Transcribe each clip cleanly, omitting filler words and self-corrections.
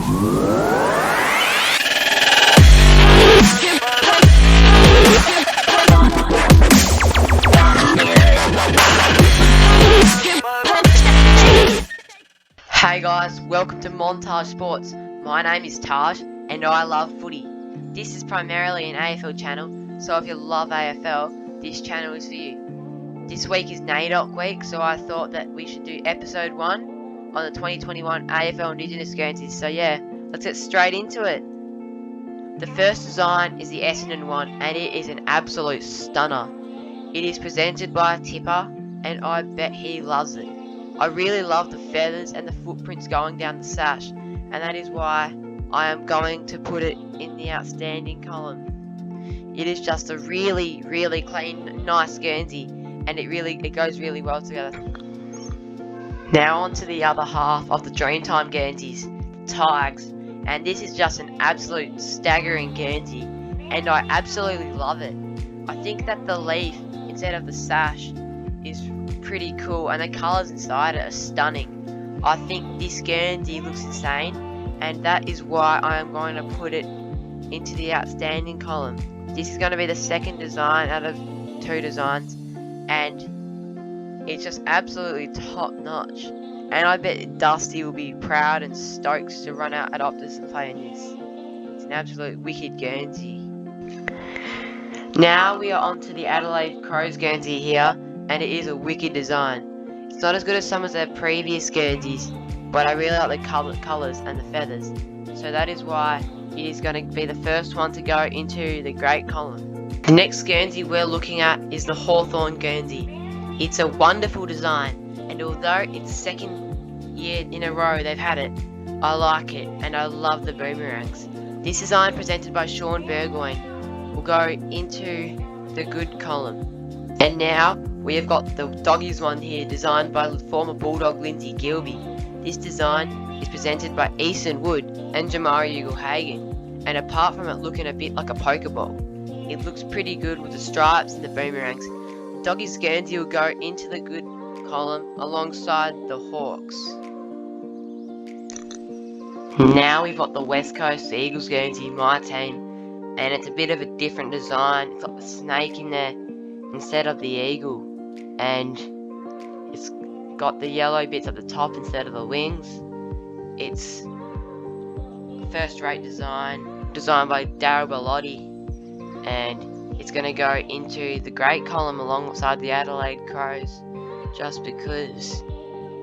Hey guys, welcome to Montage Sports. My name is Taj and I love footy. This is primarily an AFL channel, so if you love AFL, this channel is for you. This week is NAIDOC week, so I thought that we should do episode 1 on the 2021 AFL Indigenous Guernseys. So yeah, let's get straight into it. The first design is the Essendon one, and it is an absolute stunner. It is presented by a tipper, and I bet he loves it. I really love the feathers and the footprints going down the sash, and that is why I am going to put it in the outstanding column. It is just a really, really clean, nice Guernsey, and it goes really well together. Now on to the other half of the Dreamtime Guernseys, the Tigers, and this is just an absolute staggering Guernsey, and I absolutely love it. I think that the leaf instead of the sash is pretty cool, and the colours inside it are stunning. I think this Guernsey looks insane, and that is why I am going to put it into the outstanding column. This is going to be the second design out of 2 designs, and it's just absolutely top notch. And I bet Dusty will be proud and stoked to run out at Optus and play in this. It's an absolute wicked Guernsey. Now we are on to the Adelaide Crows Guernsey here, and it is a wicked design. It's not as good as some of their previous Guernseys, but I really like the colours and the feathers, so that is why it is going to be the first one to go into the great column. The next Guernsey we're looking at is the Hawthorne Guernsey. It's a wonderful design, and although it's second year in a row they've had it, I like it, and I love the boomerangs. This design presented by Sean Burgoyne will go into the good column. And now we have got the doggies one here, designed by former Bulldog Lindsay Gilby. This design is presented by Easton Wood and Jamari Ugle-Hagan, and apart from it looking a bit like a Pokeball, it looks pretty good with the stripes and the boomerangs. The doggies Guernsey will go into the good column alongside the Hawks. Now we've got the West Coast Eagles Guernsey, my team, and it's a bit of a different design. It's got the snake in there instead of the eagle, and it's got the yellow bits at the top instead of the wings. It's first rate design, designed by Daryl Bellotti, and it's going to go into the great column alongside the Adelaide Crows just because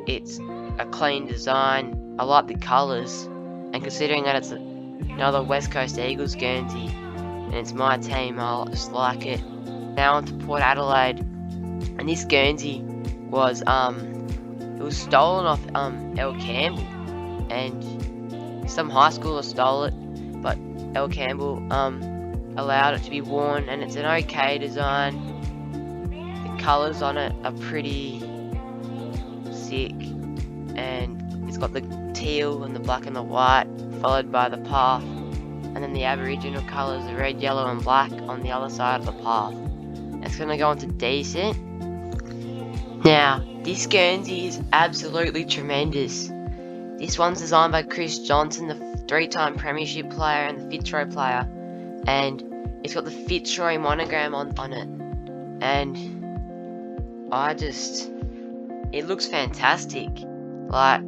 it's a clean design. I like the colours, and considering that it's another West Coast Eagles Guernsey and it's my team, I just like it. Now on to Port Adelaide, and this Guernsey was it was stolen off El Campbell, and some high schooler stole it, but El Campbell allowed it to be worn, and it's an okay design. The colours on it are pretty sick, and it's got the teal and the black and the white followed by the path, and then the Aboriginal colours, the red, yellow and black on the other side of the path. It's going to go into decent. Now, this Guernsey is absolutely tremendous. This one's designed by Chris Johnson, the 3-time premiership player and the Fitzroy player, and it's got the Fitzroy monogram on it, and it looks fantastic. Like,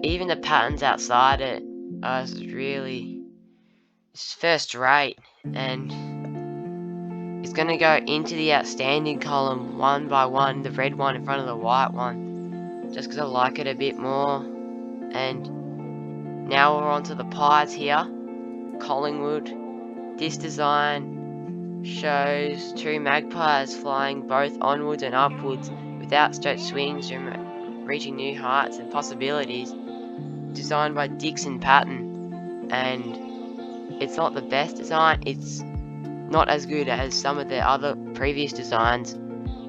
even the patterns outside it are it's first rate, and it's going to go into the outstanding column one by one, the red one in front of the white one, just because I like it a bit more. And now we're on to the Pies here, Collingwood. This design shows 2 magpies flying both onwards and upwards with outstretched swings, reaching new heights and possibilities, designed by Dixon Patton. And it's not the best design, it's not as good as some of the other previous designs,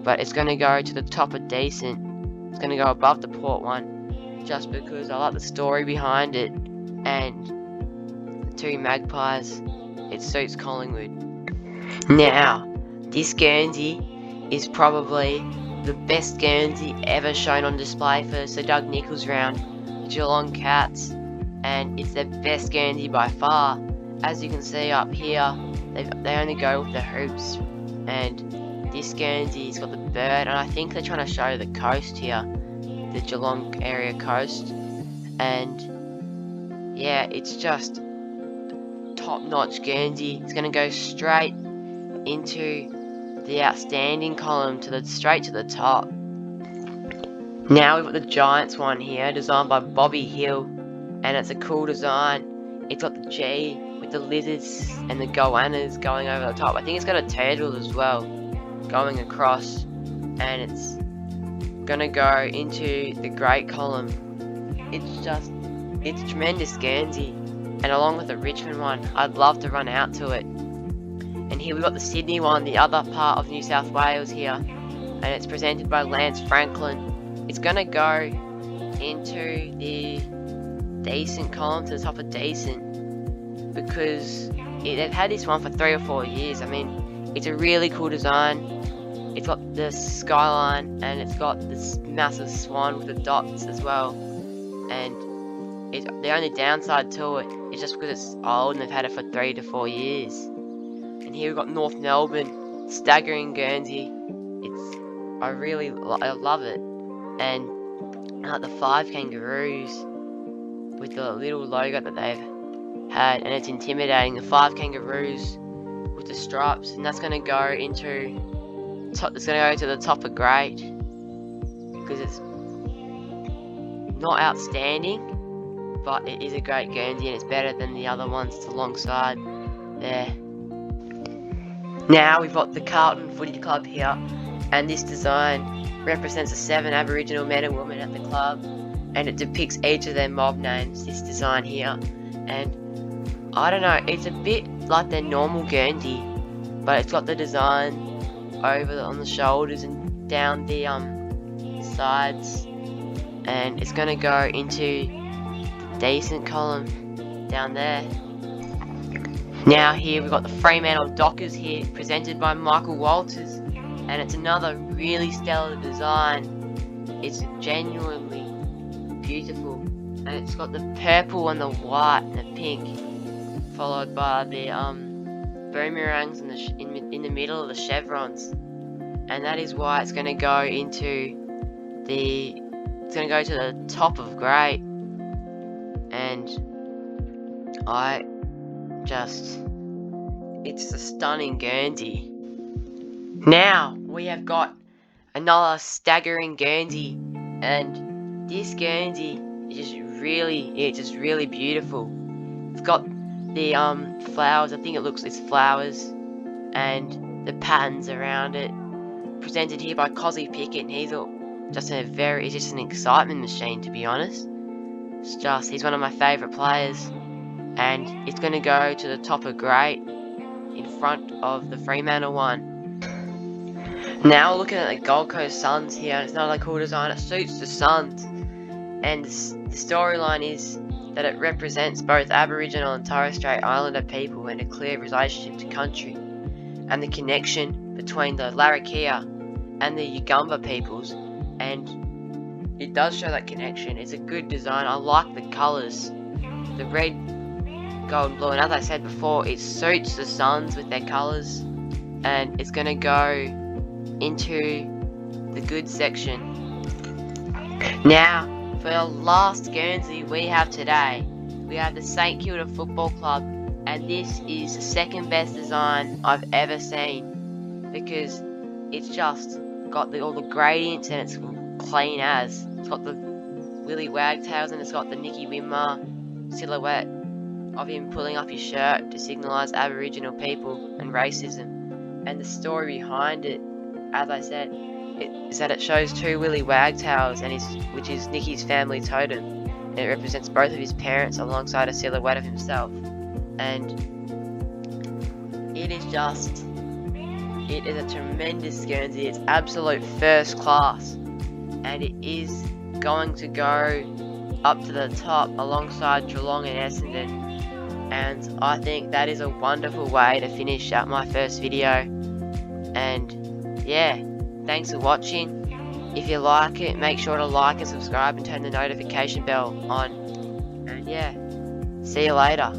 but it's going to go to the top of decent. It's going to go above the Port one, just because I like the story behind it, and the 2 magpies, it suits Collingwood. Now, this Guernsey is probably the best Guernsey ever shown on display for Sir Doug Nicholls round, the Geelong Cats, and it's their best Guernsey by far. As you can see up here, they only go with the hoops, and this Guernsey's got the bird, and I think they're trying to show the coast here, the Geelong area coast, and yeah, it's just top-notch Guernsey. It's going to go straight into the outstanding column, straight to the top. Now we've got the Giants one here, designed by Bobby Hill, and it's a cool design. It's got the G with the lizards and the goannas going over the top. I think it's got a turtle as well going across, and it's gonna go into the great column. It's tremendous Guernsey, and along with the Richmond one, I'd love to run out to it. And here we've got the Sydney one, the other part of New South Wales here, and it's presented by Lance Franklin. It's gonna go into the decent column, to the top of decent, because they've had this one for 3 or 4 years. I mean, it's a really cool design. It's got the skyline, and it's got this massive swan with the dots as well. And the only downside to it is just because it's old and they've had it for 3 to 4 years. And here we've got North Melbourne, staggering Guernsey. I love it. And the 5 kangaroos with the little logo that they've had, and it's intimidating. The 5 kangaroos with the stripes, and that's gonna go into it's gonna go to the top of great, because it's not outstanding, but it is a great Guernsey, and it's better than the other ones alongside there. Now we've got the Carlton Footy Club here, and this design represents the 7 Aboriginal men and women at the club, and it depicts each of their mob names, this design here. And I don't know, it's a bit like their normal Guernsey, but it's got the design on the shoulders and down the sides, and it's gonna go into the decent column down there. Now here we've got the Fremantle Dockers here, presented by Michael Walters, and it's another really stellar design. It's genuinely beautiful, and it's got the purple and the white and the pink, followed by the boomerangs in the middle of the chevrons, and that is why it's going to go into to the top of great. And it's a stunning Guernsey. Now we have got another staggering Guernsey, and this Guernsey is just really beautiful. It's got the flowers. I think it's flowers, and the patterns around it. Presented here by Cozzy Pickett, and he's just an excitement machine, to be honest. He's one of my favourite players, and it's going to go to the top of great in front of the Fremantle one. Now we're looking at the Gold Coast Suns here, and it's another cool design. It suits the Suns, and the storyline is that it represents both Aboriginal and Torres Strait Islander people and a clear relationship to country, and the connection between the Larrakia and the Yugambeh peoples, and it does show that connection. It's a good design. I like the colours, the red, gold and blue, and as I said before, it suits the Suns with their colours, and it's going to go into the good section. Now for the last Guernsey we have today, we have the St Kilda Football Club, and this is the second best design I've ever seen, because it's just got all the gradients, and it's clean as. It's got the Willy Wagtails, and it's got the Nicky Winmar silhouette of him pulling up his shirt to signalise Aboriginal people and racism. And the story behind it, as I said, is that it shows 2 Willy Wagtails, which is Nicky's family totem, and it represents both of his parents alongside a silhouette of himself. And it is a tremendous Guernsey. It's absolute first class, and it is going to go up to the top alongside Geelong and Essendon, and I think that is a wonderful way to finish out my first video. And yeah, thanks for watching. If you like it, make sure to like and subscribe and turn the notification bell on. And yeah, See you later.